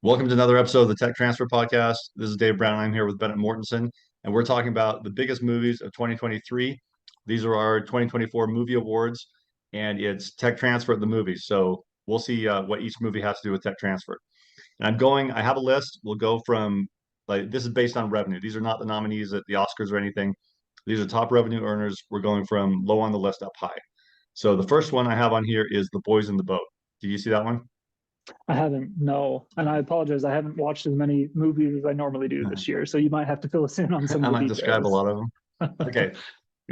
Welcome to another episode of the Tech Transfer Podcast. This is Dave Brown. I'm here with Bennett Mortensen, and we're talking about the biggest movies of 2023. These are our 2024 movie awards, and it's tech transfer at the movies. So we'll see what each movie has to do with tech transfer. And I have a list. We'll go from, like, this is based on revenue. These are not the nominees at the Oscars or anything. These are top revenue earners. We're going from low on the list up high. So the first one I have on here is The Boys in the Boat. Did you see that one? I haven't, no. And I apologize. I haven't watched as many movies as I normally do this year. So you might have to fill us in on some I of the might describe a details. lot of them. Okay.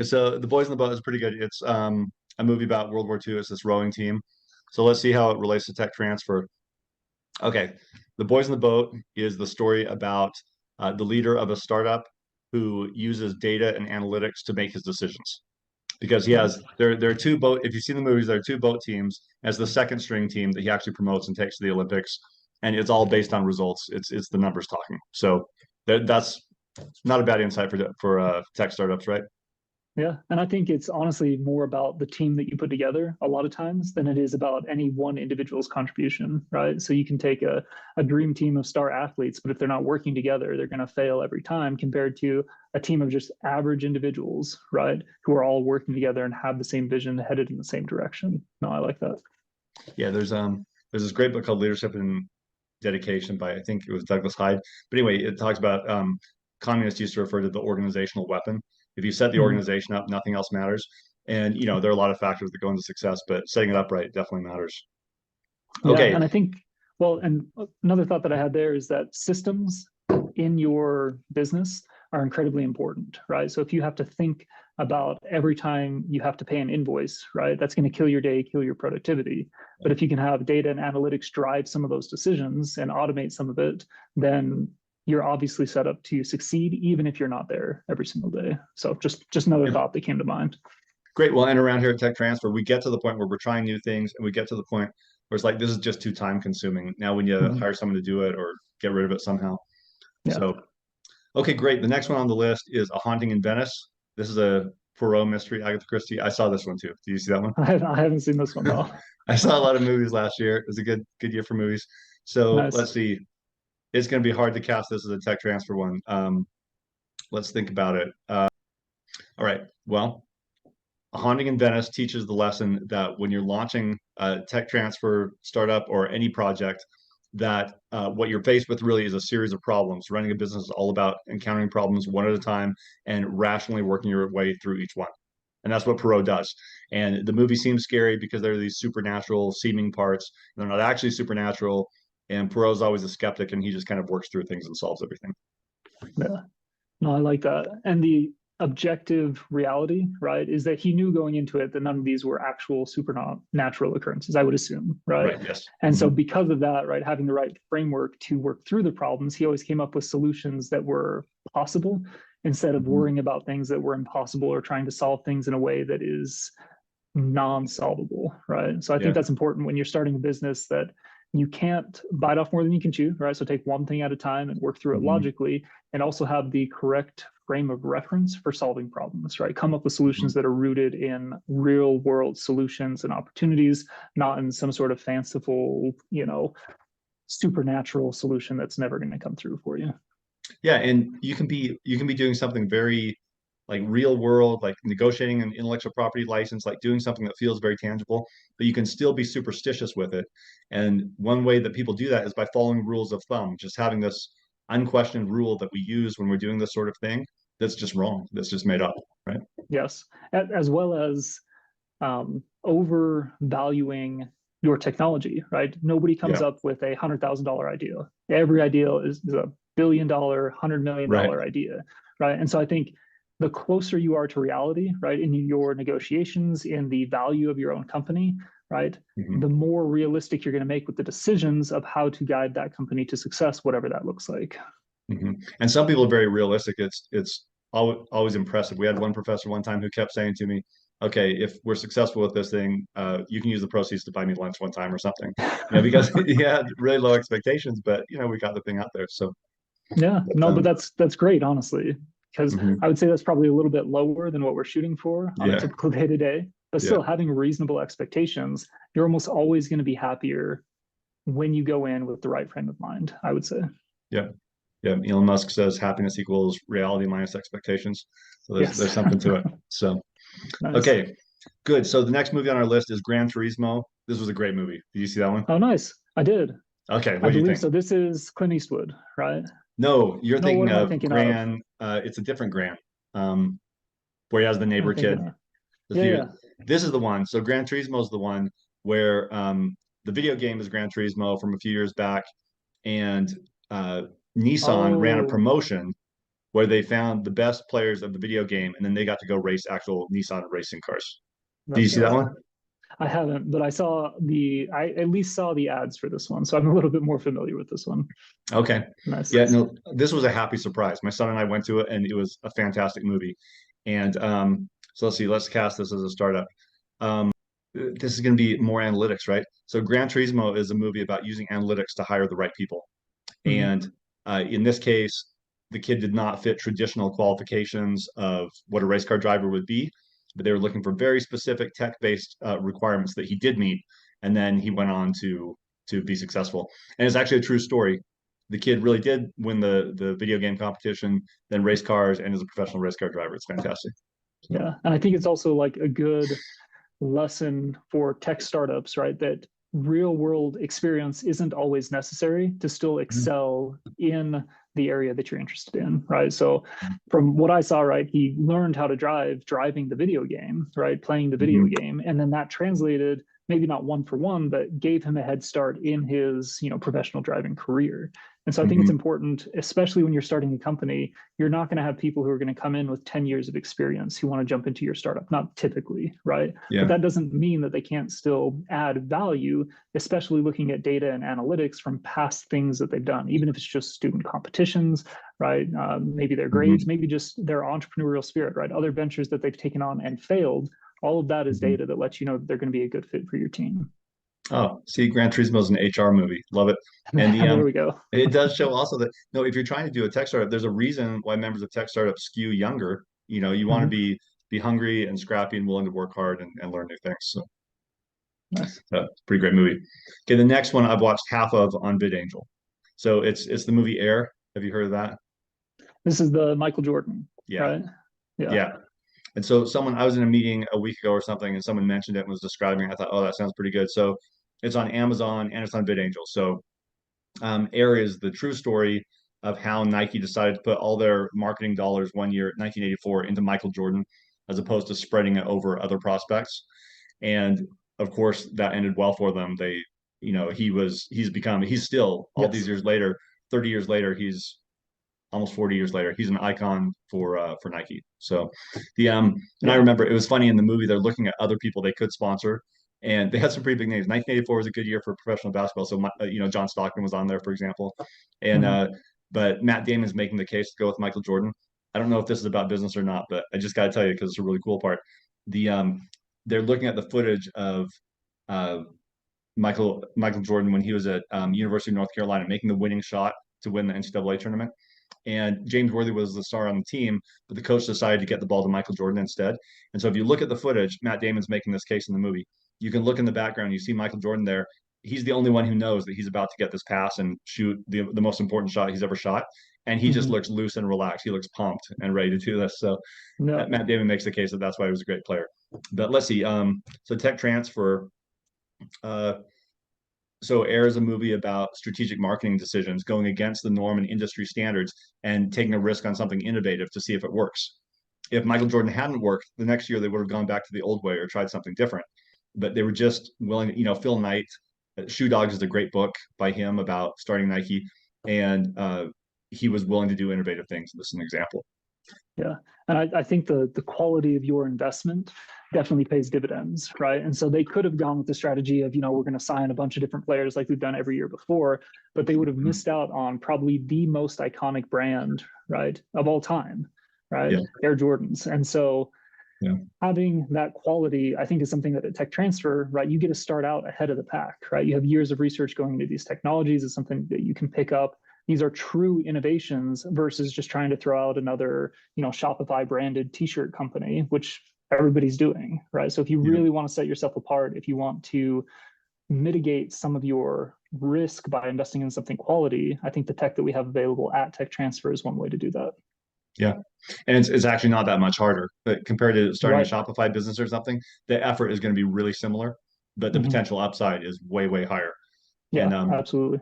So The Boys in the Boat is pretty good. It's a movie about World War II. It's this rowing team. So let's see how it relates to tech transfer. Okay. The Boys in the Boat is the story about the leader of a startup who uses data and analytics to make his decisions. Because he has there are two boat, if you've seen the movies, there are two boat teams as the second string team that he actually promotes and takes to the Olympics. And it's all based on results. It's the numbers talking. So that's not a bad insight for tech startups, right? Yeah. And I think it's honestly more about the team that you put together a lot of times than it is about any one individual's contribution, right? So you can take a dream team of star athletes, but if they're not working together, they're going to fail every time compared to a team of just average individuals, right? Who are all working together and have the same vision headed in the same direction. No, I like that. Yeah, there's this great book called Leadership and Dedication by, I think it was Douglas Hyde. But anyway, it talks about communists used to refer to the organizational weapon. If you set the Mhm. organization up, nothing else matters. And there are a lot of factors that go into success, but setting it up right definitely matters. Yeah, Okay. and I think, well, and another thought that I had there is that systems in your business are incredibly important, right? So if you have to think about every time you have to pay an invoice, right, that's going to kill your day, kill your productivity. But if you can have data and analytics drive some of those decisions and automate some of it, then you're obviously set up to succeed, even if you're not there every single day. So just another Yeah. thought that came to mind. Great. Well, and around here at Tech Transfer, we get to the point where we're trying new things, and we get to the point where it's like this is just too time consuming. Now we need to Mhm. hire someone to do it or get rid of it somehow. Yeah, So, okay, great. The next one on the list is A Haunting in Venice. This is a Poirot mystery, Agatha Christie. I saw this one too. Did you see that one? I haven't seen this one though. I saw a lot of movies last year. It was a good year for movies. So Nice. let's see. It's going to be hard to cast this as a tech transfer one. Let's think about it. All right. Well, A Haunting in Venice teaches the lesson that when you're launching a tech transfer startup or any project, that what you're faced with really is a series of problems. Running a business is all about encountering problems one at a time and rationally working your way through each one. And that's what Perot does. And the movie seems scary because there are these supernatural seeming parts. They're not actually supernatural. And Perot's always a skeptic, and he just kind of works through things and solves everything. Yeah. No, I like that. And the objective reality, right, is that he knew going into it that none of these were actual supernatural occurrences, I would assume, right? Right. Yes. And so Mhm. because of that, right, having the right framework to work through the problems, he always came up with solutions that were possible instead of Mhm. worrying about things that were impossible or trying to solve things in a way that is non-solvable, right? So I think Yeah. that's important when you're starting a business, that you can't bite off more than you can chew, right? So take one thing at a time and work through it Mhm. logically, and also have the correct frame of reference for solving problems, right? Come up with solutions Mhm. that are rooted in real world solutions and opportunities, not in some sort of fanciful, supernatural solution that's never going to come through for you. Yeah, and you can be doing something very like real world, like negotiating an intellectual property license, like doing something that feels very tangible, but you can still be superstitious with it. And one way that people do that is by following rules of thumb, just having this unquestioned rule that we use when we're doing this sort of thing that's just wrong, that's just made up, right? Yes, as well as overvaluing your technology, right? Nobody comes Yeah, up with $100,000 idea. Every idea is $1 billion, $100 million right. idea, right? And so I think the closer you are to reality, right, in your negotiations, in the value of your own company, right, Mhm. the more realistic you're going to make with the decisions of how to guide that company to success, whatever that looks like. And some people are very realistic. It's always impressive. We had one professor one time who kept saying to me, "Okay, if we're successful with this thing, you can use the proceeds to buy me lunch one time or something." Because he had really low expectations, but we got the thing out there. So, Yeah, but, no, but that's great, honestly, because mhm. I would say that's probably a little bit lower than what we're shooting for on a Yeah, typical day to day. But yeah, still, having reasonable expectations, you're almost always going to be happier when you go in with the right frame of mind, I would say. Yeah. Yeah. Elon Musk says happiness equals reality minus expectations. So Yes. there's something to it. So, Nice. okay, good. So the next movie on our list is Gran Turismo. This was a great movie. Did you see that one? Oh, nice. I did. Okay, I what do you believe think? so. This is Clint Eastwood, right? No, you're No, what thinking am I of thinking of? It's a different Gran, um, where he has the What am I neighbor thinking kid. of? The Yeah, few, yeah. this is the one. So Gran Turismo is the one where the video game is Gran Turismo from a few years back, and uh, Nissan ran a Oh, promotion where they found the best players of the video game, and then they got to go race actual Nissan racing cars. Do you that's see that right. one? I haven't, but I at least saw the ads for this one, so I'm a little bit more familiar with this one. Okay. Nice. Yeah, no, this was a happy surprise. My son and I went to it, and it was a fantastic movie. And so let's see, let's cast this as a startup. Um, this is going to be more analytics, right? So Gran Turismo is a movie about using analytics to hire the right people. Mhm. And in this case, the kid did not fit traditional qualifications of what a race car driver would be, but they were looking for very specific tech-based requirements that he did meet, and then he went on to be successful. And it's actually a true story. The kid really did win the video game competition, then race cars, and is a professional race car driver. It's fantastic. So, Yeah, and I think it's also like a good lesson for tech startups, right? That real world experience isn't always necessary to still mhm, excel in the area that you're interested in, right? So, from what I saw, right, he learned how to drive driving the video game, right, playing the video mhm, game, and then that translated maybe not one for one, but gave him a head start in his professional driving career. And so I think it's mhm, important, especially when you're starting a company, you're not going to have people who are going to come in with 10 years of experience who want to jump into your startup, not typically, right? But yeah. that doesn't mean that they can't still add value, especially looking at data and analytics from past things that they've done, even if it's just student competitions, right? Maybe their grades, Mhm, maybe just their entrepreneurial spirit, right? Other ventures that they've taken on and failed. All of that is mhm. data that lets you know that they're going to be a good fit for your team. Oh, see, Gran Turismo is an HR movie. Love it. And There we go. it does show also that no, if you're trying to do a tech startup, there's a reason why members of tech startups skew younger. You know, you want to Mhm. be hungry and scrappy and willing to work hard and learn new things. So Nice. pretty great movie. Okay, the next one I've watched half of on VidAngel. So it's the movie Air. Have you heard of that? This is the Michael Jordan, Yeah. right? Yeah. Yeah. And so I was in a meeting a week ago or something, and someone mentioned it and was describing it. I thought, oh, that sounds pretty good. So it's on Amazon and it's on VidAngel. So Air is the true story of how Nike decided to put all their marketing dollars one year, 1984, into Michael Jordan, as opposed to spreading it over other prospects. And of course, that ended well for them. They, he's still all these Yes. years later, 30 years later, he's almost 40 years later, he's an icon for Nike. So and I Yeah. remember it was funny in the movie, they're looking at other people they could sponsor, and they had some pretty big names. 1984 was a good year for professional basketball. So John Stockton was on there, for example, and Mhm. but Matt Damon's making the case to go with Michael Jordan. I don't know if this is about business or not, but I just got to tell you because it's a really cool part. The they're looking at the footage of uh, Michael Jordan when he was at University of North Carolina making the winning shot to win the NCAA tournament. And James Worthy was the star on the team, but the coach decided to get the ball to Michael Jordan instead. And so if you look at the footage, Matt Damon's making this case in the movie. You can look in the background, you see Michael Jordan there. He's the only one who knows that he's about to get this pass and shoot the most important shot he's ever shot. And he just Mhm. looks loose and relaxed. He looks pumped and ready to do this. So No. Matt Damon makes the case that that's why he was a great player. But let's see. So tech transfer. Uh, so Air is a movie about strategic marketing decisions, going against the norm and industry standards and taking a risk on something innovative to see if it works. If Michael Jordan hadn't worked, the next year they would have gone back to the old way or tried something different. But they were just willing to, Phil Knight, Shoe Dogs is a great book by him about starting Nike. And he was willing to do innovative things. This is an example. Yeah. And I think the quality of your investment definitely pays dividends, right? And so they could have gone with the strategy of, we're going to sign a bunch of different players like we've done every year before, but they would have Mhm. missed out on probably the most iconic brand, right, of all time, right? Yeah. Air Jordans. And so Yeah. having that quality, I think, is something that at tech transfer, right, you get to start out ahead of the pack, right? You have years of research going into these technologies. It's something that you can pick up. These are true innovations versus just trying to throw out another, Shopify branded t-shirt company, which everybody's doing, right? So if you Yeah. really want to set yourself apart, if you want to mitigate some of your risk by investing in something quality, I think the tech that we have available at Tech Transfer is one way to do that. Yeah. And it's actually not that much harder, but compared to starting a Right. Shopify business or something, the effort is going to be really similar, but the Hmm. potential upside is way, way higher. Yeah, And absolutely.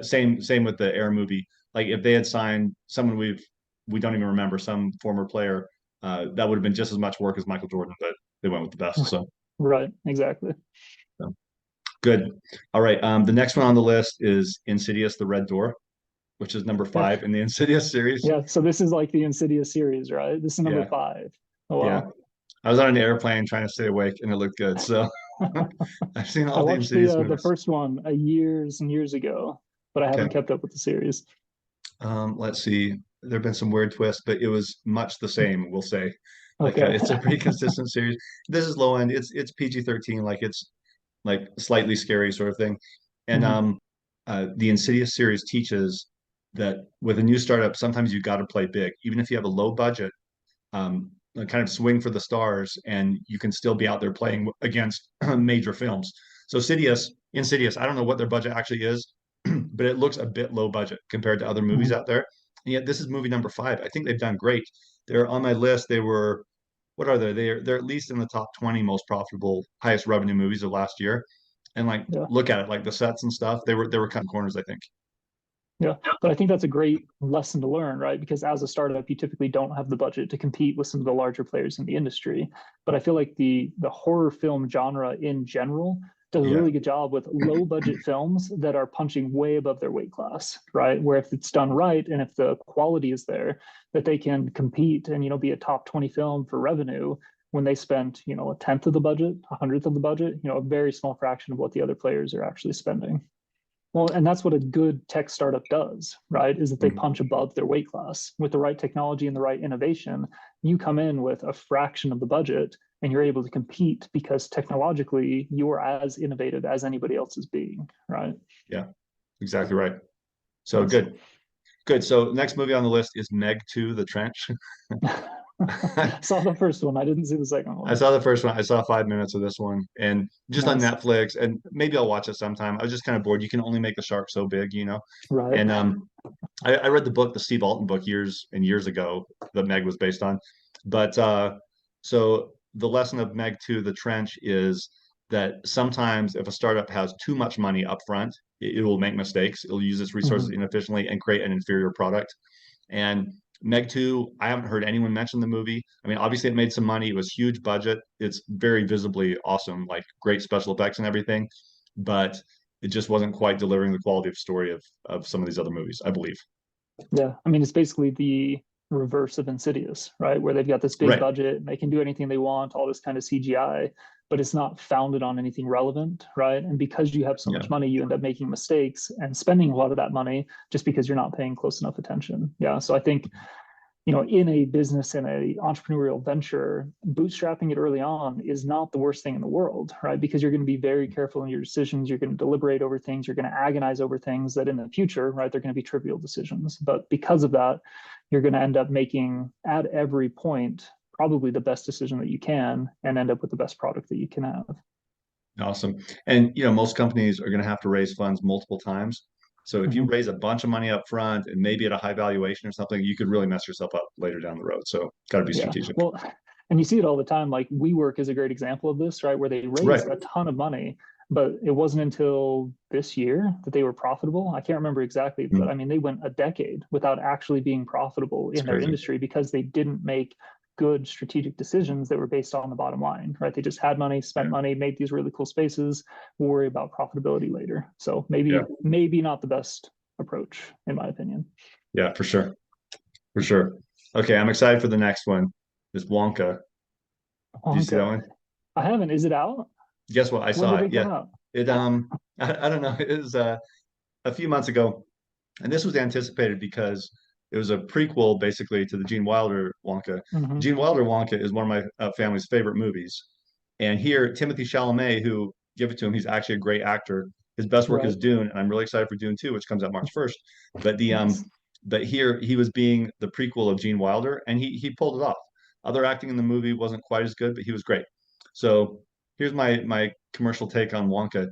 same with the Air movie. Like if they had signed someone we don't even remember, some former player, that would have been just as much work as Michael Jordan, but they went with the best. Right, exactly. So good. All right. The next one on the list is Insidious: The Red Door, which is number Yeah. 5 in the Insidious series. Yeah. So this is like the Insidious series, right? This is number Yeah, 5. Oh, yeah. wow. I was on an airplane trying to stay awake, and it looked good. So I've seen I all the watched Insidious the movies. first one years and years ago, but I haven't Okay. kept up with the series. Let's see. There have been some weird twists, but it was much the same, we'll say. Like Okay. it's a pretty consistent series. This is low end. It's PG-13, like it's like slightly scary sort of thing. And Hmm. the Insidious series teaches that with a new startup, sometimes you got to play big, even if you have a low budget, like kind of swing for the stars, and you can still be out there playing against major films. So Insidious, I don't know what their budget actually is, but it looks a bit low budget compared to other movies Hmm. out there. And yet this is movie number 5. I think they've done great. They're on my list. They were, what are they? They're at least in the top 20 most profitable, highest revenue movies of last year. And like Yeah. look at it, like the sets and stuff, they were cutting corners, I think. Yeah. But I think that's a great lesson to learn, right? Because as a startup, you typically don't have the budget to compete with some of the larger players in the industry. But I feel like the horror film genre in general does a Yeah. really good job with low budget films that are punching way above their weight class, right? Where if it's done right and if the quality is there, that they can compete and be a top 20 film for revenue when they spent a tenth of the budget, a hundredth of the budget, a very small fraction of what the other players are actually spending. Well, and that's what a good tech startup does, right? Is that they Mm. punch above their weight class with the right technology and the right innovation. You come in with a fraction of the budget and you're able to compete because technologically you're as innovative as anybody else is being, right? Yeah, exactly right. So Nice. good. Good. So next movie on the list is Meg 2, The Trench. Saw the first one. I didn't see the second I one. saw the first one. I saw 5 minutes of this one, and just on Nice. Netflix, and maybe I'll watch it sometime. I was just kind of bored. You can only make the shark so big. Right. And I read the book, the Steve Alton book, years and years ago that Meg was based on. But so the lesson of Meg 2, The Trench, is that sometimes if a startup has too much money up front, it will make mistakes. It'll use its resources Mhm. inefficiently and create an inferior product. And Meg 2, I haven't heard anyone mention the movie. I mean, obviously it made some money. It was huge budget. It's very visibly awesome, like great special effects and everything, but it just wasn't quite delivering the quality of story of some of these other movies, I believe. Yeah. I mean, it's basically the reverse of Insidious, right? Where they've got this big Right. budget and they can do anything they want, all this kind of CGI, but it's not founded on anything relevant, right? And because you have so Yeah. much money, you end up making mistakes and spending a lot of that money just because you're not paying close enough attention. Yeah. So I think in a business and a entrepreneurial venture, bootstrapping it early on is not the worst thing in the world, right? Because you're going to be very careful in your decisions. You're going to deliberate over things. You're going to agonize over things that in the future, right, they're going to be trivial decisions. But because of that, you're going to end up making at every point probably the best decision that you can and end up with the best product that you can have. Awesome. And most companies are going to have to raise funds multiple times. So if you Mhm. raise a bunch of money up front and maybe at a high valuation or something, you could really mess yourself up later down the road. So got to be Yeah. strategic. Well, and you see it all the time. Like WeWork is a great example of this, right? Where they Right. raised a ton of money, but it wasn't until this year that they were profitable. I can't remember exactly, but Mm, I mean, they went a decade without actually being profitable it's in their crazy. industry because they didn't make good strategic decisions that were based on the bottom line, right? They just had money, spent Yeah. money, made these really cool spaces, worry about profitability later. So Yeah. maybe not the best approach, in my opinion. Yeah, for sure. For sure. Okay, I'm excited for the next one. It's Wonka. Do you see that Wonka. one? I haven't. Is it out? Guess what? I When saw did it. it come Yeah. out? It I don't know. It was a few months ago, and this was anticipated because it was a prequel basically to the Gene Wilder Wonka. Hmm. Gene Wilder Wonka is one of my family's favorite movies, and here Timothy Chalamet, who give it to him, he's actually a great actor. His best work is Right. Dune, and I'm really excited for Dune 2, which comes out March 1st. But the Nice. but here he was being the prequel of Gene Wilder, and he pulled it off. Other acting in the movie wasn't quite as good, but he was great. So here's my commercial take on Wonka.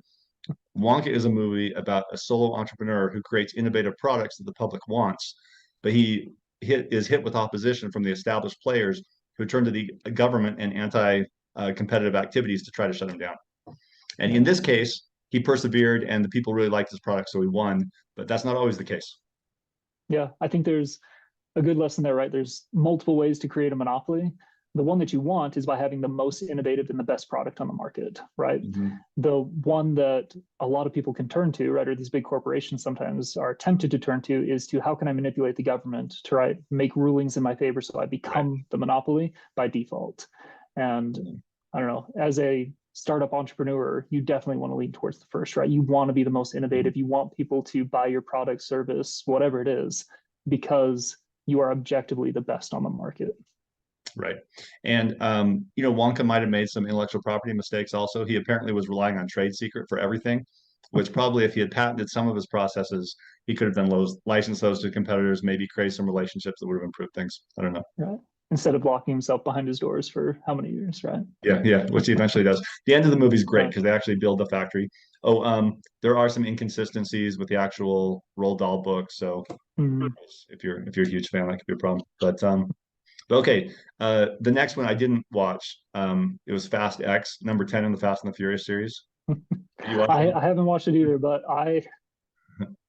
Wonka is a movie about a solo entrepreneur who creates innovative products that the public wants, but is hit with opposition from the established players who turn to the government and anti-competitive activities to try to shut him down. And in Yeah. this case, he persevered and the people really liked his product, so he won. But that's not always the case. Yeah. I think there's a good lesson there, right? There's multiple ways to create a monopoly. The one that you want is by having the most innovative and the best product on the market, right? Mhm. The one that a lot of people can turn to, right, or these big corporations sometimes are tempted to turn to, is to how can I manipulate the government to, right, make rulings in my favor so I Right. become the monopoly by default. And I don't know, as a startup entrepreneur, you definitely want to lean towards the first, right? You want to be the most Mhm. innovative. You want people to buy your product, service, whatever it is, because you are objectively the best on the market. Right. And Wonka might have made some intellectual property mistakes also. He apparently was relying on trade secret for everything, which probably if he had patented some of his processes, he could have then licensed those to competitors, maybe create some relationships that would have improved things. I don't know. Right? Instead of locking himself behind his doors for how many years, right? Yeah, yeah, which he eventually does. The end of the movie is great Right. because they actually build the factory. Oh, there are some inconsistencies with the actual Roald Dahl book. So Mm. if you're a huge fan, that could be a problem. But okay, the next one I didn't watch. It was Fast X, number 10 in the Fast and the Furious series. Did you watch that I haven't watched it either, but one?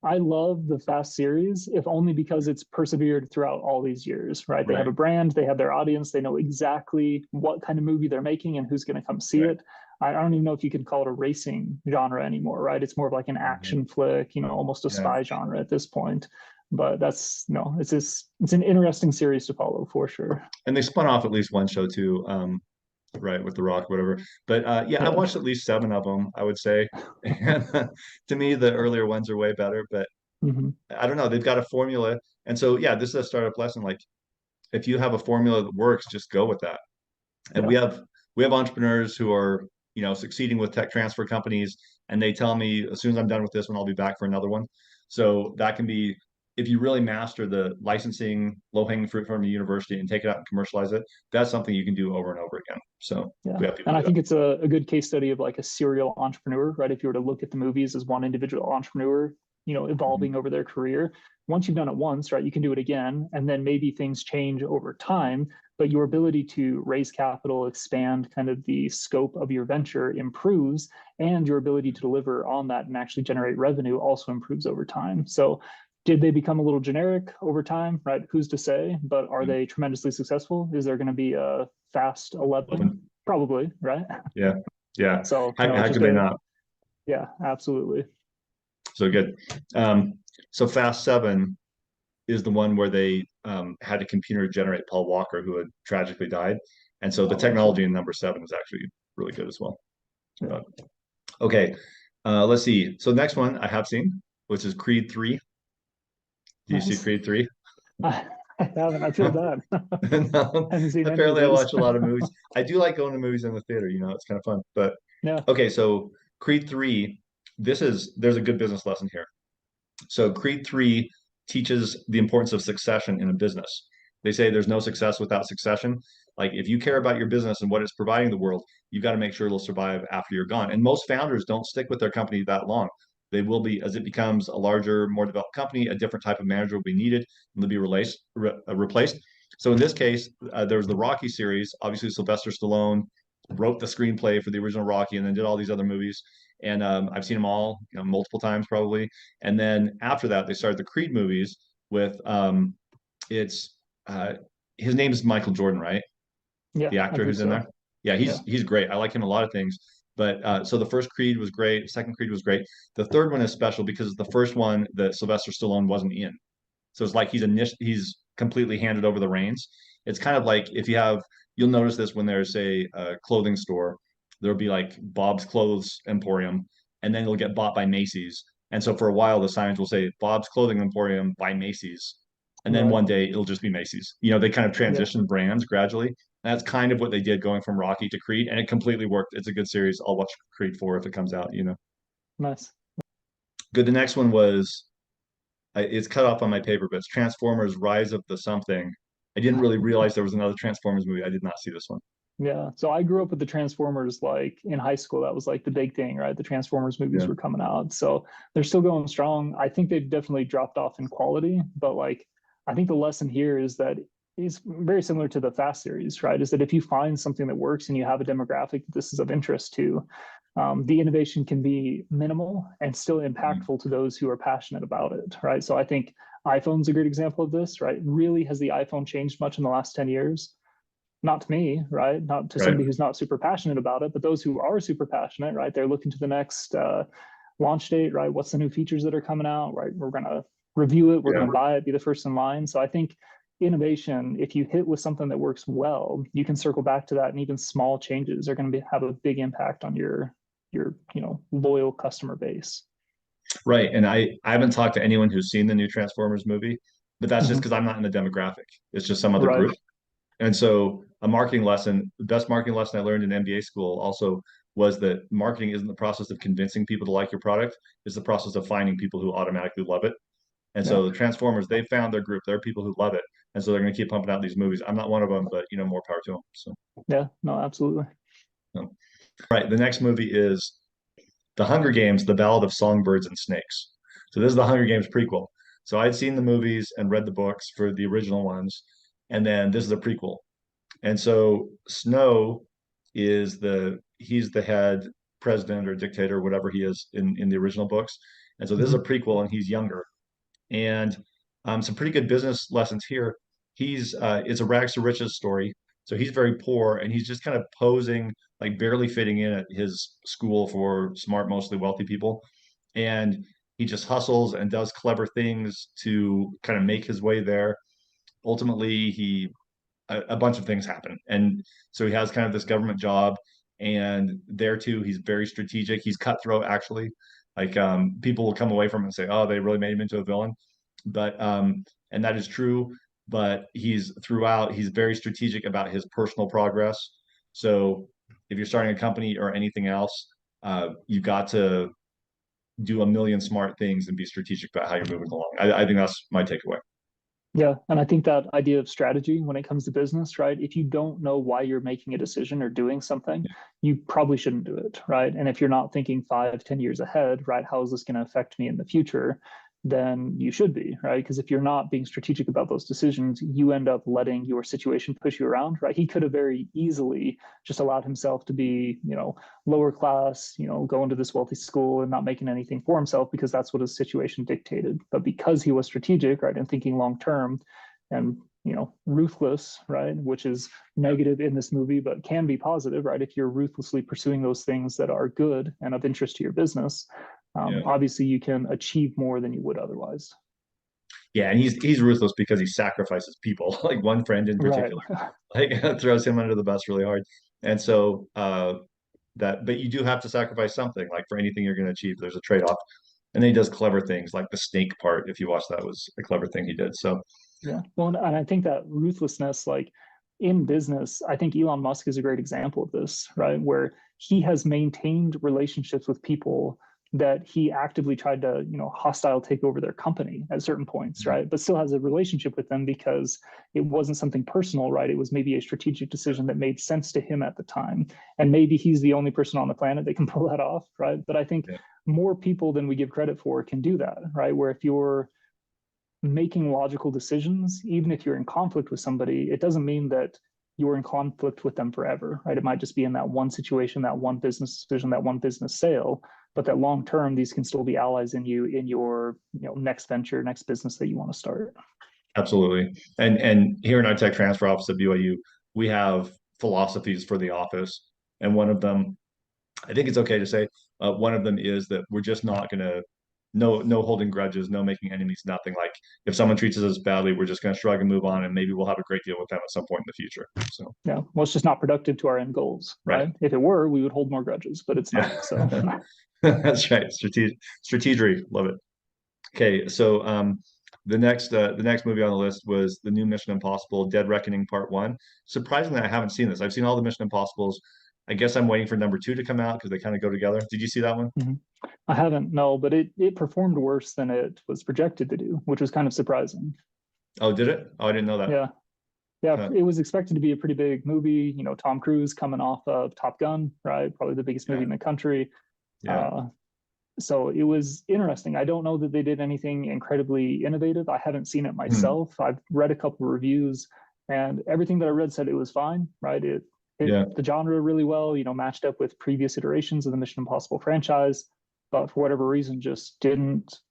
I love the Fast series, if only because it's persevered throughout all these years, right? They have Right, a brand, they have their audience, they know exactly what kind of movie they're making and who's going to come see right. it. I don't even know if you could call it a racing genre anymore, right? It's more of like an Mhm. action flick, almost a Yeah. spy genre at this point. But that's no, it's an interesting series to follow for sure. And they spun off at least one show too, right, with The Rock, whatever. But yeah, I've Yeah. watched at least seven of them, I would say. And to me, the earlier ones are way better. But Mhm. I don't know, they've got a formula. And so, yeah, this is a startup lesson. Like, if you have a formula that works, just go with that. And Yeah. we have entrepreneurs who are succeeding with tech transfer companies, and they tell me as soon as I'm done with this one, I'll be back for another one. So that can be, if you really master the licensing low hanging fruit from the university and take it out and commercialize it, that's something you can do over and over again. So Yeah. we have people And I do that. think it's a good case study of like a serial entrepreneur, right? If you were to look at the movies as one individual entrepreneur, Mhm. evolving over their career, once you've done it once, right, you can do it again. And then maybe things change over time, but your ability to raise capital, expand kind of the scope of your venture improves, and your ability to deliver on that and actually generate revenue also improves over time. So did they become a little generic over time, right? Who's to say? But are they tremendously successful? Is there going to be a fast 11? Probably, right? Yeah, yeah. So, How just could they a, not? yeah, absolutely. So good. Um, so Fast Seven is the one where they had to computer generate Paul Walker, who had tragically died. And so the Oh, gotcha. technology in number seven is actually really good as well. Yeah. But okay, let's see. So next one I have seen, which is Creed 3. Do you see Nice. Creed 3? I haven't. I feel bad. No, Haven't seen any of apparently I these. watch a lot of movies. I do like going to movies in the theater, it's kind of fun. But Yeah. okay, so Creed 3, there's a good business lesson here. So Creed 3 teaches the importance of succession in a business. They say there's no success without succession. Like if you care about your business and what it's providing the world, you've got to make sure it'll survive after you're gone. And most founders don't stick with their company that long. They will be, as it becomes a larger, more developed company, a different type of manager will be needed and they'll be replaced. So in this case, there was the Rocky series. Obviously, Sylvester Stallone wrote the screenplay for the original Rocky and then did all these other movies. And I've seen them all, multiple times probably. And then after that, they started the Creed movies with it's uh, his name is Michael Jordan, right? Yeah, The I actor believe who's in so. there. Yeah, Yeah. he's great. I like him a lot of things. But so the first Creed was great. The second Creed was great. The third one is special because the first one that Sylvester Stallone wasn't in. So it's like he's completely handed over the reins. It's kind of like if you'll notice this when there's a clothing store, there'll be like Bob's Clothes Emporium, and then it'll get bought by Macy's. And so for a while, the signs will say Bob's Clothing Emporium by Macy's. And then Right. one day it'll just be Macy's. They kind of Yeah. transition brands gradually. And that's kind of what they did going from Rocky to Creed, and it completely worked. It's a good series. I'll watch Creed 4 if it comes out. Nice. Good. The next one was it's cut off on my paper, but it's Transformers: Rise of the Something. I didn't really realize there was another Transformers movie. I did not see this one. Yeah. So I grew up with the Transformers like in high school. That was like the big thing, right? The Transformers movies Yeah. were coming out. So they're still going strong. I think they've definitely dropped off in quality, but like I think the lesson here is that is very similar to the Fast series, right? Is that if you find something that works and you have a demographic that this is of interest to, the innovation can be minimal and still Mhm. impactful to those who are passionate about it, right? So I think iPhone's a great example of this, right? Really, has the iPhone changed much in the last 10 years? Not to me, right? Not to Right. somebody who's not super passionate about it, but those who are super passionate, right? They're looking to the next launch date, right? What's the new features that are coming out, right? We're going to review it, we're Yeah. going to buy it, be the first in line. So I think innovation, if you hit with something that works well, you can circle back to that, and even small changes are going to have a big impact on your loyal customer base. Right. And I haven't talked to anyone who's seen the new Transformers movie, but that's just Mhm. because I'm not in the demographic. It's just some other Right. group. And so a marketing lesson, the best marketing lesson I learned in MBA school also was that marketing isn't the process of convincing people to like your product, it's the process of finding people who automatically love it. And Yeah. so the Transformers, they found their group. There are people who love it. And so they're going to keep pumping out these movies. I'm not one of them, but more power to them. So, Yeah. No, absolutely. um, right. The next movie is The Hunger Games, The Ballad of Songbirds and Snakes. So this is the Hunger Games prequel. So I'd seen the movies and read the books for the original ones, and then this is a prequel. And so Snow he's the head president or dictator, whatever he is in the original books. And so this is a Mhm. prequel, and he's younger. And some pretty good business lessons here. It's a rags to riches story. So he's very poor, and he's just kind of posing, like barely fitting in at his school for smart, mostly wealthy people. And he just hustles and does clever things to kind of make his way there. Ultimately, a bunch of things happen. And so he has kind of this government job, and there too, he's very strategic. He's cutthroat, actually. Like people will come away from it and say, "Oh, they really made him into a villain," but and that is true. But he's very strategic about his personal progress. So if you're starting a company or anything else, you got to do a million smart things and be strategic about how you're moving along. I think that's my takeaway. Yeah, and I think that idea of strategy when it comes to business, right? If you don't know why you're making a decision or doing something, you probably shouldn't do it, right? And if you're not thinking 5, 10 years ahead, right, how is this going to affect me in the future? Then you should be, right? Because if you're not being strategic about those decisions, you end up letting your situation push you around, right? He could have very easily just allowed himself to be, lower class, go into this wealthy school and not making anything for himself because that's what his situation dictated. But because he was strategic, right, and thinking long term and ruthless, right, which is negative in this movie but can be positive, right, if you're ruthlessly pursuing those things that are good and of interest to your business, Yeah. obviously you can achieve more than you would otherwise. Yeah, and he's ruthless because he sacrifices people, like one friend in Right. particular, like throws him under the bus really hard. And so but you do have to sacrifice something, like for anything you're going to achieve, there's a trade-off. And then he does clever things, like the snake part. If you watch that, was a clever thing he did. So Yeah. Well, and I think that ruthlessness, like in business, I think Elon Musk is a great example of this, right? Where he has maintained relationships with people that he actively tried to, hostile take over their company at certain points, right? But still has a relationship with them because it wasn't something personal, right? It was maybe a strategic decision that made sense to him at the time. And maybe he's the only person on the planet that can pull that off, right? But I think yeah, more people than we give credit for can do that, right? Where if you're making logical decisions, even if you're in conflict with somebody, it doesn't mean that you're in conflict with them forever, right? It might just be in that one situation, that one business decision, that one business sale, but that long term, these can still be allies in your next venture, next business that you want to start. absolutely. And here in our tech transfer office at BYU, we have philosophies for the office, and one of them, I think it's okay to say, one of them is that we're just not going to no holding grudges, no making enemies, nothing. Like if someone treats us badly, we're just going to shrug and move on, and maybe we'll have a great deal with them at some point in the future. So Yeah, well, it's just not productive to our end goals, right, right? If it were, we would hold more grudges, but it's yeah, not. So that's right. Strategy, love it. Okay, so the next movie on the list was the new Mission Impossible: Dead Reckoning Part One. Surprisingly, I haven't seen this. I've seen all the Mission Impossibles. I guess I'm waiting for number two to come out because they kind of go together. Did you see that one? mhm. I haven't, no, but it performed worse than it was projected to do, which was kind of surprising. Oh, did it? Oh, I didn't know that. Yeah. Yeah, it was expected to be a pretty big movie. You know, Tom Cruise coming off of Top Gun, right? Probably the biggest movie Yeah. in the country. Yeah. Uh, so it was interesting. I don't know that they did anything incredibly innovative. I haven't seen it Hmm. myself. I've read a couple of reviews, and everything that I read said it was fine, right? It hit Yeah. the genre really well, you know, matched up with previous iterations of the Mission Impossible franchise, but for whatever reason, just didn't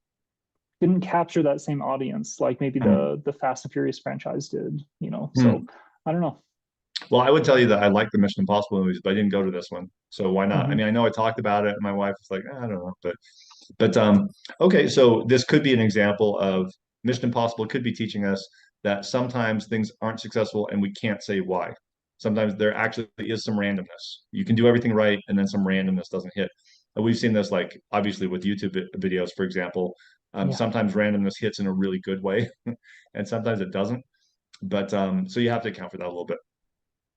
capture that same audience like maybe Hmm. the Fast and Furious franchise did, you know. So Hmm. I don't know. Well, I would tell you that I like the Mission Impossible movies, but I didn't go to this one. So why not? I Mhm. mean, I know I talked about it, and my wife was like, I don't know, but okay, so this could be an example of Mission Impossible could be teaching us that sometimes things aren't successful and we can't say why. Sometimes there actually is some randomness. You can do everything right, and then some randomness doesn't hit. And we've seen this, like obviously with YouTube videos, for example. Yeah. Sometimes randomness hits in a really good way, and sometimes it doesn't. But so you have to account for that a little bit.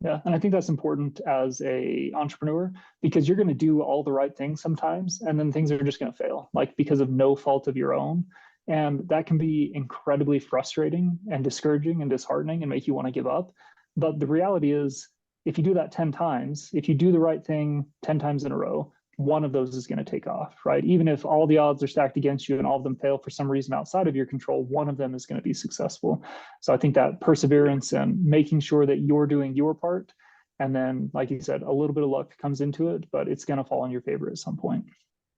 Yeah, and I think that's important as a entrepreneur because you're going to do all the right things sometimes, and then things are just going to fail, like because of no fault of your own. And that can be incredibly frustrating and discouraging and disheartening and make you want to give up. But the reality is, if you do that 10 times, if you do the right thing 10 times in a row, one of those is going to take off, right? Even if all the odds are stacked against you and all of them fail for some reason outside of your control, one of them is going to be successful. So I think that perseverance and making sure that you're doing your part, and then, like you said, a little bit of luck comes into it, but it's going to fall in your favor at some point.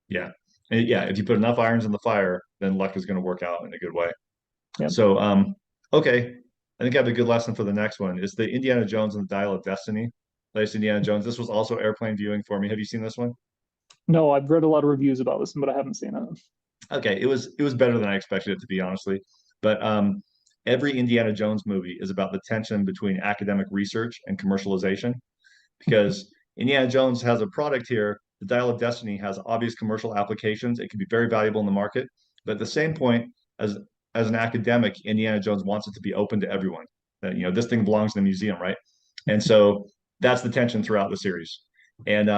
Yeah. And yeah, if you put enough irons in the fire, then luck is going to work out in a good way. Yep. So, okay. I think I have a good lesson for the next one. It's the Indiana Jones and the Dial of Destiny. Latest Indiana Jones. This was also airplane viewing for me. Have you seen this one? No, I've read a lot of reviews about this, but I haven't seen it. Okay, it was better than I expected it to be, honestly. But every Indiana Jones movie is about the tension between academic research and commercialization. Because Indiana Jones has a product here. The Dial of Destiny has obvious commercial applications. It can be very valuable in the market. But at the same point, as an academic, Indiana Jones wants it to be open to everyone. That this thing belongs in the museum, right? And so that's the tension throughout the series. And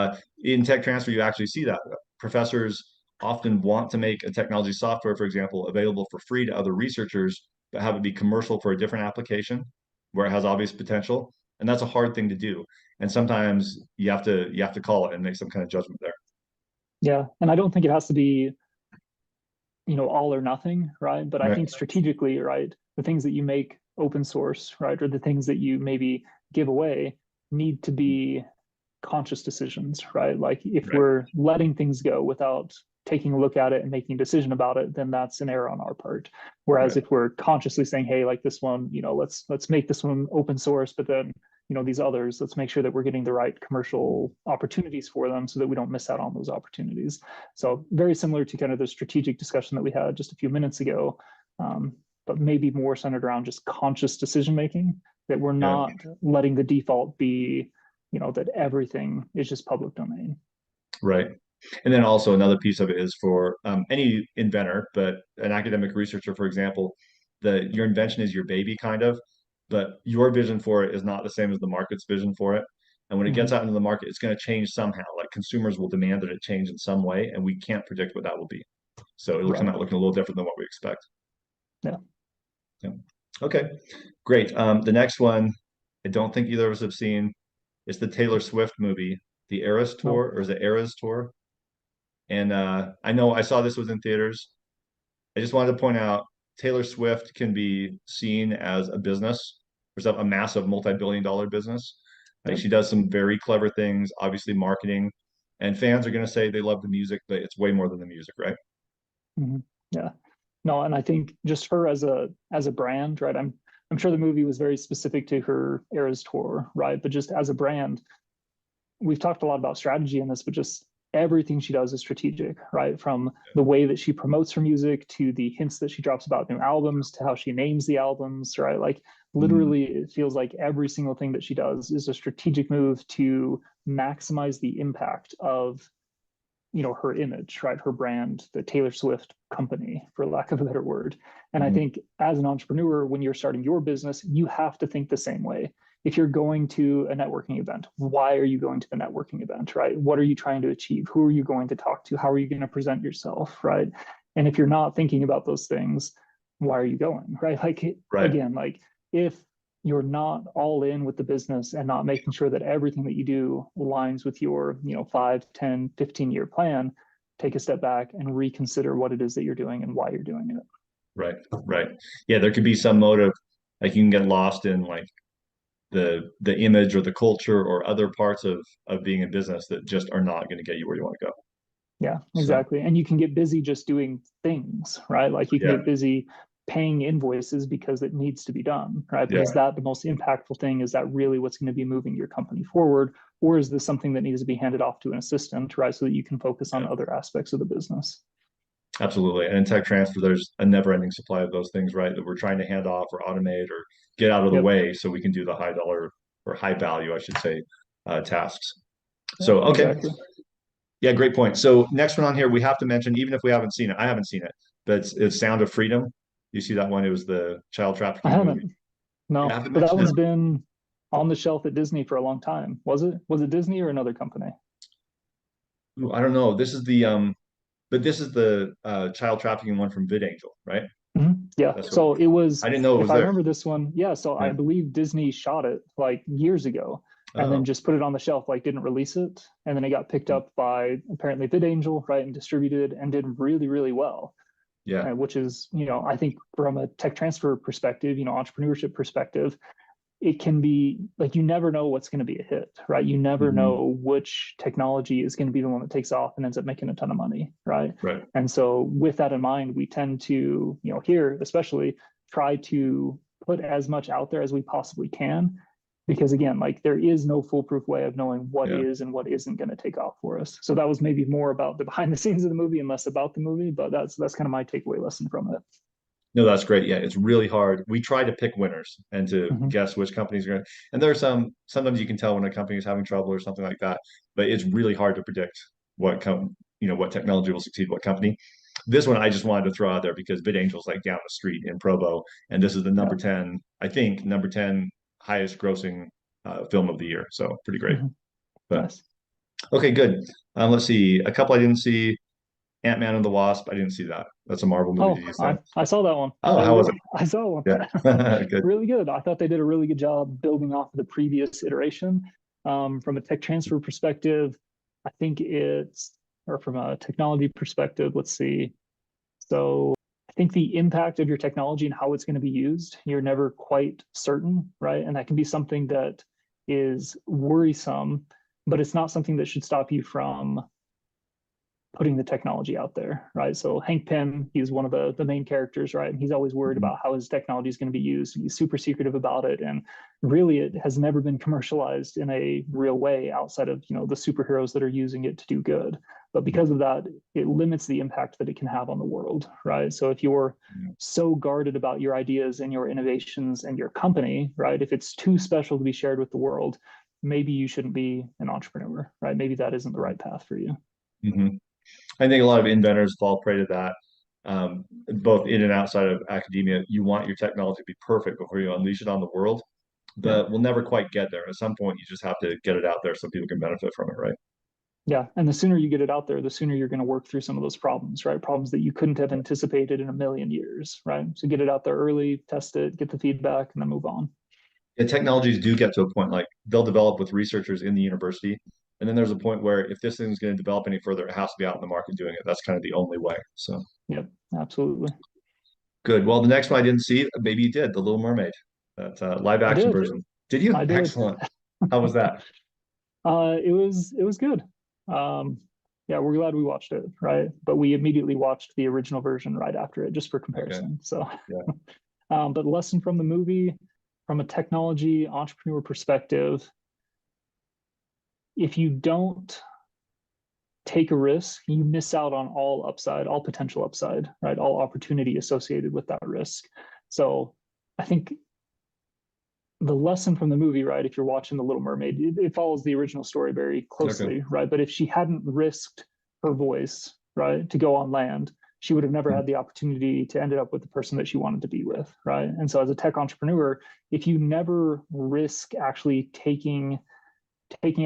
in tech transfer, you actually see that professors often want to make a technology software, for example, available for free to other researchers, but have it be commercial for a different application where it has obvious potential. And that's a hard thing to do. And sometimes you have to call it and make some kind of judgment there. Yeah, and I don't think it has to be, you know, all or nothing, right? But I Right. think strategically, right, the things that you make open source, right, or the things that you maybe give away need to be conscious decisions, right? Like if Right. we're letting things go without taking a look at it and making a decision about it, then that's an error on our part. Whereas Right. if we're consciously saying, hey, like this one, you know, let's make this one open source, but then you know these others, let's make sure that we're getting the right commercial opportunities for them so that we don't miss out on those opportunities. So very similar to kind of the strategic discussion that we had just a few minutes ago, but maybe more centered around just conscious decision making, that we're Yeah. not letting the default be, you know, that everything is just public domain. Right. And then also another piece of it is for any inventor, but an academic researcher, for example, your invention is your baby kind of, but your vision for it is not the same as the market's vision for it. And when it gets Mm-hmm. out into the market, it's going to change somehow. Like consumers will demand that it change in some way, and we can't predict what that will be. So it'll come Right. out looking a little different than what we expect. Yeah. Yeah. Okay, great. The next one, I don't think either of us have seen. It's the Taylor Swift movie, the Eras No. Tour, or is it Eras Tour? And I know I saw this was in theaters. I just wanted to point out Taylor Swift can be seen as a business, or a massive multi-billion-dollar business. Like Yep. she does some very clever things, obviously marketing, and fans are going to say they love the music, but it's way more than the music, right? Mm-hmm. Yeah. No, and I think just her as a brand, right? I'm sure the movie was very specific to her Eras tour, right? But just as a brand, we've talked a lot about strategy in this, but just everything she does is strategic, right? From the way that she promotes her music to the hints that she drops about new albums to how she names the albums, right? Like Mm, literally, it feels like every single thing that she does is a strategic move to maximize the impact of, you know, her image, right? Her brand, the Taylor Swift company, for lack of a better word. And I mm, think as an entrepreneur, when you're starting your business, you have to think the same way. If you're going to a networking event, why are you going to the networking event, right? What are you trying to achieve? Who are you going to talk to? How are you going to present yourself, right? And if you're not thinking about those things, why are you going, right? Like, right. again, like if you're not all in with the business and not making sure that everything that you do aligns with your, 5, 10, 15-year plan, take a step back and reconsider what it is that you're doing and why you're doing it. Right, right. Yeah, there could be some motive, like you can get lost in like the image or the culture or other parts of being in business that just are not going to get you where you want to go. Yeah, So exactly. And you can get busy just doing things, right? Like you can yeah, get busy paying invoices because it needs to be done, right? But yeah, is that the most impactful thing? Is that really what's going to be moving your company forward? Or is this something that needs to be handed off to an assistant, right? So that you can focus on yeah, other aspects of the business. absolutely. And in tech transfer, there's a never-ending supply of those things, right? That we're trying to hand off or automate or get out of the Yep. way so we can do the high dollar or high value, I should say, tasks. Yeah, So okay, exactly. yeah, great point. So next one on here, we have to mention, even if we haven't seen it, I haven't seen it, but it's Sound of Freedom. You see that one? It was the child I trafficking movie. haven't. You No, have to but that mention it. one's been on the shelf at Disney for a long time. Was it? Was it Disney or another company? Ooh, I don't know. But this is the child trafficking one from VidAngel, right? Yeah. That's what So it I was, didn't know it if was I there. remember this one, yeah. So I Yeah. believe Disney shot it like years ago and then Oh, just put it on the shelf, like didn't release it. And then it got picked up by apparently VidAngel, right? And distributed and did really, really well. yeah. Which is, I think from a tech transfer perspective, entrepreneurship perspective, it can be like you never know what's going to be a hit, right? You never Hmm. know which technology is going to be the one that takes off and ends up making a ton of money, right? Right. And so, with that in mind, we tend to, here especially, try to put as much out there as we possibly can. Because again, like there is no foolproof way of knowing what Yeah. is and what isn't going to take off for us. So that was maybe more about the behind the scenes of the movie and less about the movie, but that's kind of my takeaway lesson from it. No, that's great. Yeah, it's really hard. We try to pick winners and to Mm-hmm. guess which companies are going to, and there are sometimes you can tell when a company is having trouble or something like that, but it's really hard to predict what technology will succeed, what company. This one I just wanted to throw out there because VidAngel's like down the street in Provo, and this is the Yeah. number 10, I think, number 10 highest grossing film of the year. So pretty great. Mm-hmm. But Nice. okay, good. Let's see. A couple I didn't see. Ant-Man and the Wasp. I didn't see that. That's a Marvel movie. Did Oh, you say? I saw that one. Oh, That was how was good. it? I saw one. Yeah. Good. Really good. I thought they did a really good job building off of the previous iteration. From a tech transfer perspective, I think or from a technology perspective, let's see. So I think the impact of your technology and how it's going to be used, you're never quite certain, right? And that can be something that is worrisome, but it's not something that should stop you from putting the technology out there, right? So Hank Pym, he's one of the main characters, right? And he's always worried Mhm. about how his technology is going to be used. He's super secretive about it, and really, it has never been commercialized in a real way outside of the superheroes that are using it to do good. But because of that, it limits the impact that it can have on the world, right? So if you're so guarded about your ideas and your innovations and your company, right? If it's too special to be shared with the world, maybe you shouldn't be an entrepreneur, right? Maybe that isn't the right path for you. Mhm. I think a lot of inventors fall prey to that, both in and outside of academia. You want your technology to be perfect before you unleash it on the world, Yeah. but we'll never quite get there. At some point, you just have to get it out there so people can benefit from it, right? Yeah. And the sooner you get it out there, the sooner you're going to work through some of those problems, right? Problems that you couldn't have anticipated in a million years, right? So get it out there early, test it, get the feedback, and then move on. And technologies do get to a point like they'll develop with researchers in the university. And then there's a point where if this thing's going to develop any further, it has to be out in the market doing it. That's kind of the only way. So Yep. Absolutely. good. Well, the next one I didn't see, maybe you did, The Little Mermaid, that live I action did. version. Did you? I did. Excellent. How was that? It was good. Um, yeah, we're glad we watched it, right? But we immediately watched the original version right after it, just for Okay. comparison. So, Yeah. but lesson from the movie, from a technology entrepreneur perspective, if you don't take a risk, you miss out on all upside, all potential upside, right? All opportunity associated with that risk. So I think the lesson from the movie, right? If you're watching The Little Mermaid, it follows the original story very Okay. closely, right? But if she hadn't risked her voice, right, to go on land, she would have never had the opportunity to end up with the person that she wanted to be with, right? And so as a tech entrepreneur, if you never risk actually taking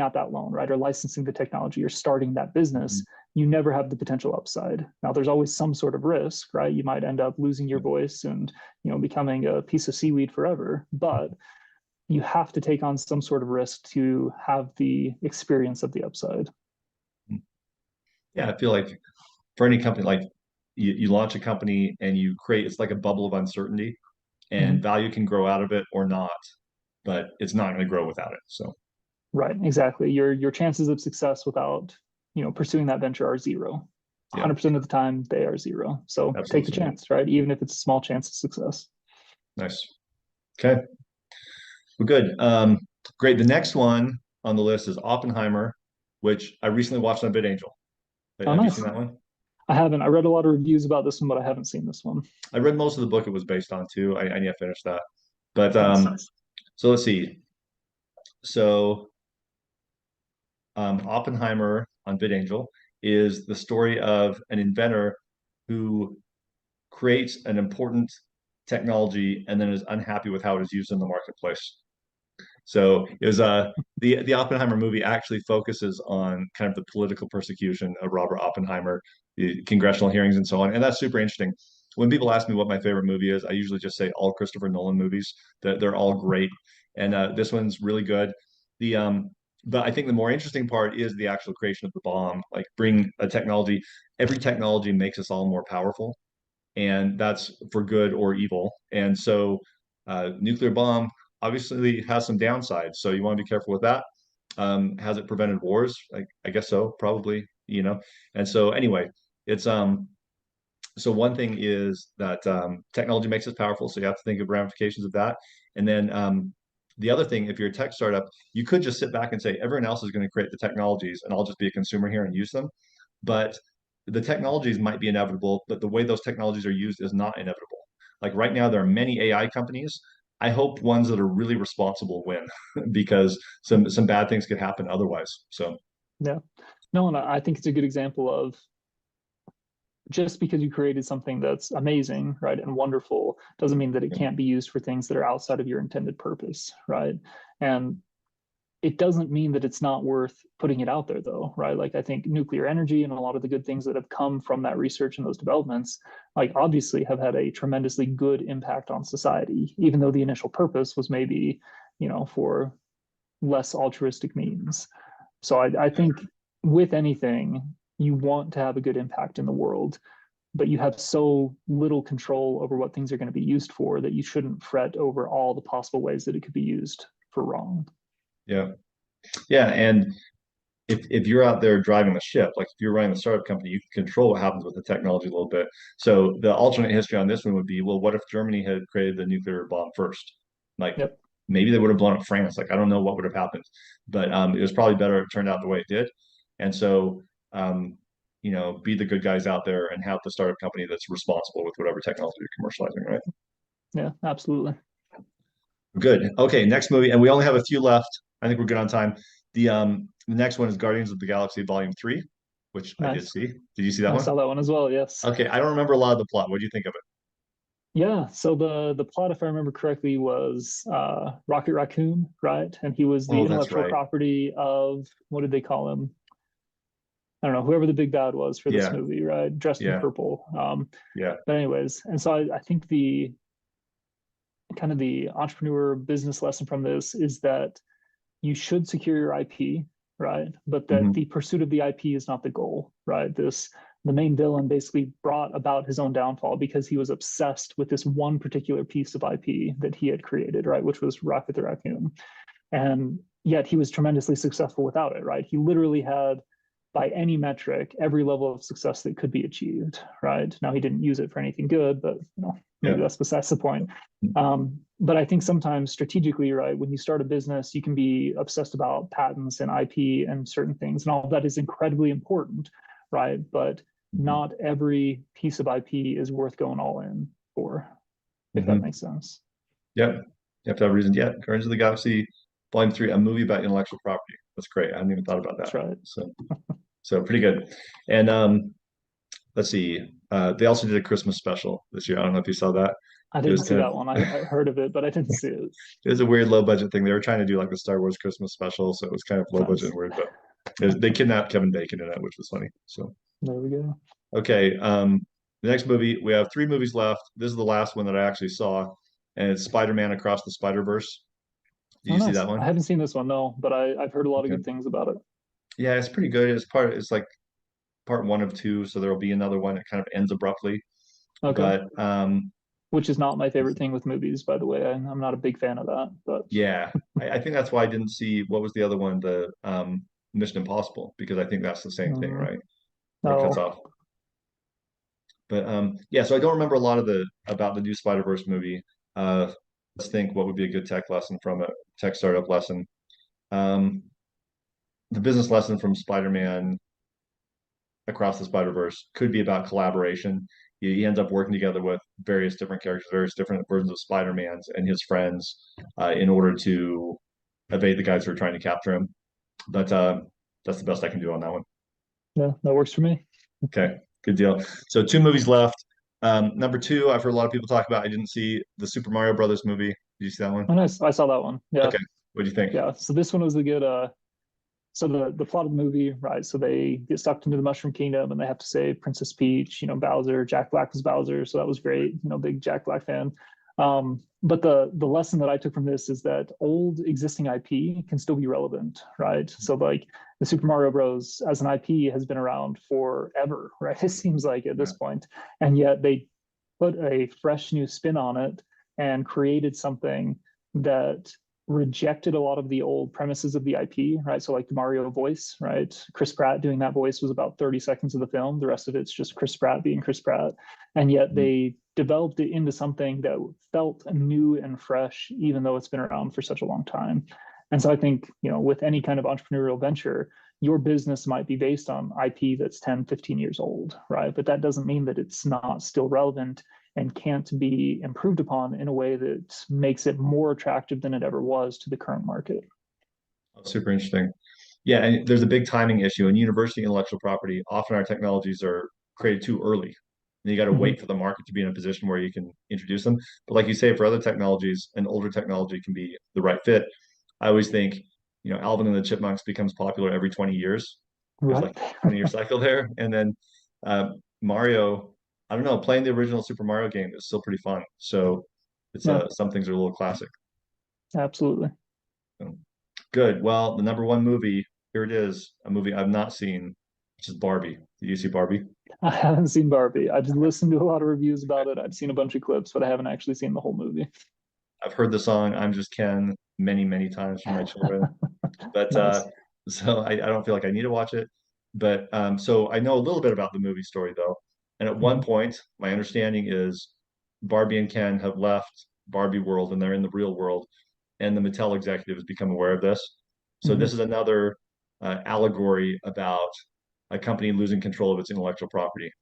out that loan, right, or licensing the technology or starting that business, you never have the potential upside. Now, there's always some sort of risk, right? You might end up losing your voice and becoming a piece of seaweed forever. But you have to take on some sort of risk to have the experience of the upside. Yeah, I feel like for any company, like you launch a company and you create, it's like a bubble of uncertainty, and Mhm. value can grow out of it or not, but it's not going to grow without it. So Right, exactly. Your chances of success without, pursuing that venture are zero. yeah, 100% of the time they are zero. So take the absolutely. chance, right? Even if it's a small chance of success. Nice. Okay, well, good. Great. The next one on the list is Oppenheimer, which I recently watched on VidAngel. Oh, Have you seen nice. that one? I haven't. I read a lot of reviews about this one, but I haven't seen this one. I read most of the book it was based on too. I need to finish that. But Nice. so let's see. So Oppenheimer on VidAngel is the story of an inventor who creates an important technology and then is unhappy with how it is used in the marketplace. So it was the Oppenheimer movie actually focuses on kind of the political persecution of Robert Oppenheimer, the congressional hearings and so on, and that's super interesting. When people ask me what my favorite movie is, I usually just say all Christopher Nolan movies. That they're all great, and this one's really good. The but I think the more interesting part is the actual creation of the bomb. Like bring a technology. Every technology makes us all more powerful, and that's for good or evil. And so, nuclear bomb obviously has some downsides, so you want to be careful with that. Has it prevented wars? I guess so, probably. And so anyway, it's so one thing is that technology makes us powerful, so you have to think of ramifications of that. And then the other thing, if you're a tech startup, you could just sit back and say everyone else is going to create the technologies, and I'll just be a consumer here and use them. But the technologies might be inevitable, but the way those technologies are used is not inevitable. Like right now, there are many AI companies. I hope ones that are really responsible win because some bad things could happen otherwise. So Yeah. No, and I think it's a good example of just because you created something that's amazing, right, and wonderful, doesn't mean that it yeah, can't be used for things that are outside of your intended purpose, right? And it doesn't mean that it's not worth putting it out there, though, right? Like I think nuclear energy and a lot of the good things that have come from that research and those developments, like obviously have had a tremendously good impact on society, even though the initial purpose was maybe, for less altruistic means. So I think with anything, you want to have a good impact in the world, but you have so little control over what things are going to be used for that you shouldn't fret over all the possible ways that it could be used for wrong. yeah, yeah. And if you're out there driving the ship, like if you're running the startup company, you can control what happens with the technology a little bit. So the alternate history on this one would be, well, what if Germany had created the nuclear bomb first? Like Yep. maybe they would have blown up France. Like I don't know what would have happened, but it was probably better it turned out the way it did. And so, be the good guys out there and have the startup company that's responsible with whatever technology you're commercializing, right? Yeah, absolutely. Good. Okay, next movie, and we only have a few left. I think we're good on time. The next one is Guardians of the Galaxy Volume 3, which I did Nice. see. Did you see that I one? saw that one as well. Yes. Okay, I don't remember a lot of the plot. What do you think of it? Yeah. So the plot, if I remember correctly, was Rocket Raccoon, right? And he was the Oh, that's intellectual right. property of what did they call him? I don't know, whoever the big bad was for this Yeah, movie, right? Dressed in yeah, purple. yeah. But anyways, and so I think the kind of the entrepreneur business lesson from this is that you should secure your IP, right? But that Hmm. the pursuit of the IP is not the goal, right? The main villain basically brought about his own downfall because he was obsessed with this one particular piece of IP that he had created, right? Which was Rocket the Raccoon. And yet he was tremendously successful without it, right? He literally had, by any metric, every level of success that could be achieved, right? Now he didn't use it for anything good, but maybe Yeah. that's besides the point. But I think sometimes strategically, right, when you start a business, you can be obsessed about patents and IP and certain things, and all of that is incredibly important, right? But not every piece of IP is worth going all in for, if that Hmm. makes sense. Yep. You have to have a reason. Yeah, Guardians of the Galaxy Volume 3, a movie about intellectual property. That's great. I hadn't even thought about that. That's right. So pretty good. And let's see. They also did a Christmas special this year. I don't know if you saw that. I It didn't was see kind that one. of I heard of it, but I didn't see it. it was a weird low budget thing. They were trying to do like the Star Wars Christmas special, so it was kind of low budget Nice. and weird, but they kidnapped Kevin Bacon in it, which was funny. So There we go. okay, the next movie, we have three movies left. This is the last one that I actually saw, and it's Spider-Man Across the Spider-Verse. Did Oh, you see nice. that I one? haven't seen this one, no, but I've heard a lot of Okay. good things about it. Yeah, it's pretty good. It's like part one of two, so there'll be another one that kind of ends abruptly. Okay. But Which is not my favorite thing with movies, by the way. I'm not a big fan of that, but yeah, I think that's why I didn't see what was the other one, the Mission Impossible, because I think that's the same thing, mm, right? Where it cuts no. off. But yeah, so I don't remember a lot of the about the new Spider-Verse movie. Let's think what would be a good tech lesson from a tech startup lesson. Um, the business lesson from Spider-Man Across the Spider-Verse could be about collaboration. He ends up working together with various different characters, various different versions of Spider-Man's and his friends in order to evade the guys who are trying to capture him. But that's the best I can do on that one. Yeah, that works for me. Okay, good deal. So two movies left. Number two, I've heard a lot of people talk about. I didn't see the Super Mario Brothers movie. Did you see that one? Oh, nice. I saw that one. Yeah. Okay, what do you think? Yeah. So this one was a good so the plot of the movie, right? So they get sucked into the Mushroom Kingdom and they have to save Princess Peach, Bowser, Jack Black was Bowser, so that was great, big Jack Black fan. But the lesson that I took from this is that old existing IP can still be relevant, right? So like the Super Mario Bros. As an IP has been around forever, right? It seems like at Yeah. this point, and yet they put a fresh new spin on it and created something that rejected a lot of the old premises of the IP, right? So like the Mario voice, right? Chris Pratt doing that voice was about 30 seconds of the film. The rest of it's just Chris Pratt being Chris Pratt. And yet Mhm. they developed it into something that felt new and fresh, even though it's been around for such a long time. And so I think, with any kind of entrepreneurial venture, your business might be based on IP that's 10, 15 years old, right? But that doesn't mean that it's not still relevant and can't be improved upon in a way that makes it more attractive than it ever was to the current market. Super interesting. Yeah, and there's a big timing issue in university intellectual property. Often our technologies are created too early. And you got to Mm-hmm. wait for the market to be in a position where you can introduce them. But like you say, for other technologies, an older technology can be the right fit. I always think, Alvin and the Chipmunks becomes popular every 20 years. There's like Right. a 20-year cycle there. And then Mario, I don't know, playing the original Super Mario game is still pretty fun. So it's Yeah, some things are a little classic. absolutely. So, good. Well, the number one movie, here it is, a movie I've not seen, which is Barbie. Did you see Barbie? I haven't seen Barbie. I've listened to a lot of reviews about it. I've seen a bunch of clips, but I haven't actually seen the whole movie. I've heard the song "I'm Just Ken" many, many times from my children, but Nice. so I don't feel like I need to watch it. But so I know a little bit about the movie story though. And at one Mhm. point, my understanding is Barbie and Ken have left Barbie world and they're in the real world, and the Mattel executives become aware of this. So this Mhm. is another allegory about a company losing control of its intellectual property.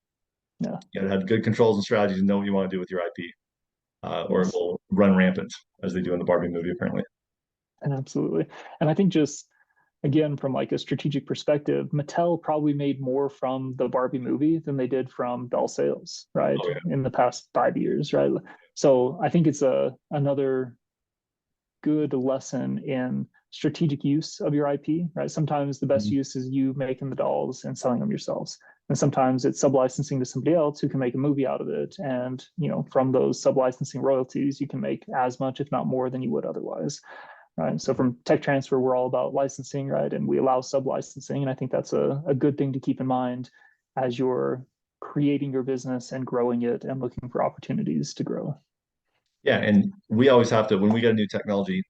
Yeah. You got to have good controls and strategies and know what you want to do with your IP, or it Yes. will run rampant, as they do in the Barbie movie, apparently. And absolutely. And I think just again, from like a strategic perspective, Mattel probably made more from the Barbie movie than they did from doll sales, right? Oh yeah. In the past 5 years, right? So I think it's a another good lesson in strategic use of your IP, right? Sometimes the best Mhm. use is you making the dolls and selling them yourselves. And sometimes it's sub-licensing to somebody else who can make a movie out of it. And, from those sub-licensing royalties, you can make as much, if not more, than you would otherwise. Right. So from tech transfer, we're all about licensing, right? And we allow sub-licensing. And I think that's a good thing to keep in mind as you're creating your business and growing it and looking for opportunities to grow. Yeah, and we always have to, when we get a new technology,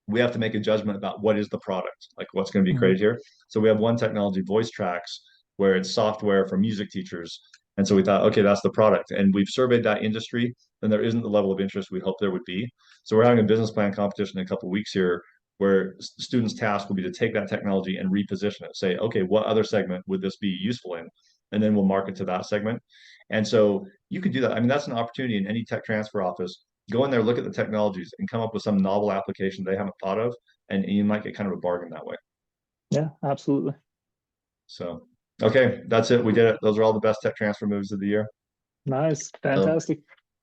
we have to make a judgment about what is the product, like what's going to be Mhm. created here. So we have one technology, voice tracks, where it's software for music teachers. And so we thought, okay, that's the product. And we've surveyed that industry, and there isn't the level of interest we hope there would be. So we're having a business plan competition in a couple of weeks here, where students' task will be to take that technology and reposition it. Say, okay, what other segment would this be useful in? And then we'll market to that segment. And so you could do that. I mean, that's an opportunity in any tech transfer office. Go in there, look at the technologies, and come up with some novel application they haven't thought of, and you might get kind of a bargain that way. Yeah, absolutely. So, okay, that's it. We did it. Those are all the best tech transfer moves of the year. Nice. So, Fantastic.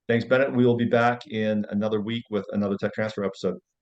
thanks, Bennett. We will be back in another week with another tech transfer episode.